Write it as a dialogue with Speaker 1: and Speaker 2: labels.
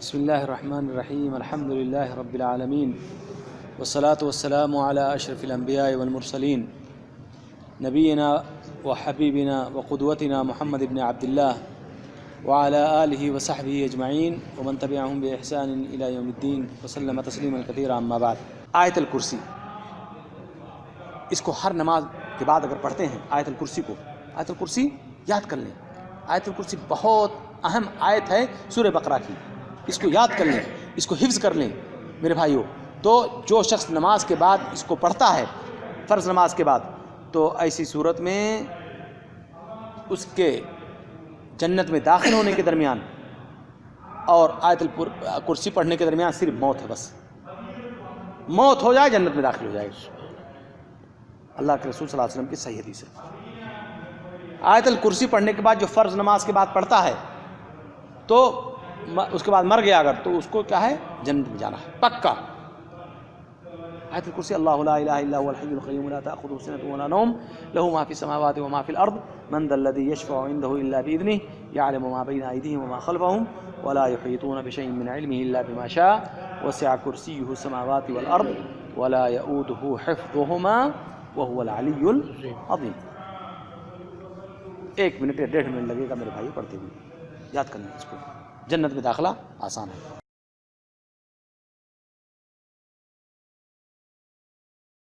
Speaker 1: بسم اللہ الرحمن الرحیم الحمد للہ رب العالمین والصلاة والسلام علی اشرف الانبیاء والمرسلین نبینا وحبیبنا وقدوتنا محمد بن عبد اللہ وعلى آلہ وصحبہ اجمعین ومن تبعہم بإحسان الی یوم الدین وسلم تسلیما کثیرا اما بعد۔ آیت الکرسی، اس کو ہر نماز کے بعد اگر پڑھتے ہیں آیت الکرسی یاد کر لیں۔ آیت الکرسی بہت اہم آیت ہے سورہ بقرہ کی، اس کو یاد کر لیں، اس کو حفظ کر لیں میرے بھائیوں۔ تو جو شخص نماز کے بعد اس کو پڑھتا ہے، فرض نماز کے بعد، تو ایسی صورت میں اس کے جنت میں داخل ہونے کے درمیان اور آیت الکرسی پڑھنے کے درمیان صرف موت ہے، بس موت ہو جائے جنت میں داخل ہو جائے۔ اللہ کے رسول صلی اللہ علیہ وسلم کی صحیح حدیث ہے۔ آیت الکرسی پڑھنے کے بعد جو فرض نماز کے بعد پڑھتا ہے تو اس کے بعد مر گیا اگر، تو اس کو کیا ہے؟ جنت میں جانا ہے پکا۔ آیت الکرسی، اللہ لا الہ الا هو الحی القیوم لا تأخذه سنة ولا نوم له ما في السماوات وما في الأرض من ذا الذي يشفع عنده إلا بإذنه يعلم ما بين أيديهم وما خلفهم ولا يحيطون بشيء من علمه إلا بما شاء وسع كرسيه السماوات والأرض ولا يؤوده حفظهما وهو العلي العظيم۔ 1 منٹ یا 1.5 منٹ لگے گا میرے بھائی پڑھتے ہوئے، یاد کرنا اس کو، جنت میں داخلہ آسان ہے۔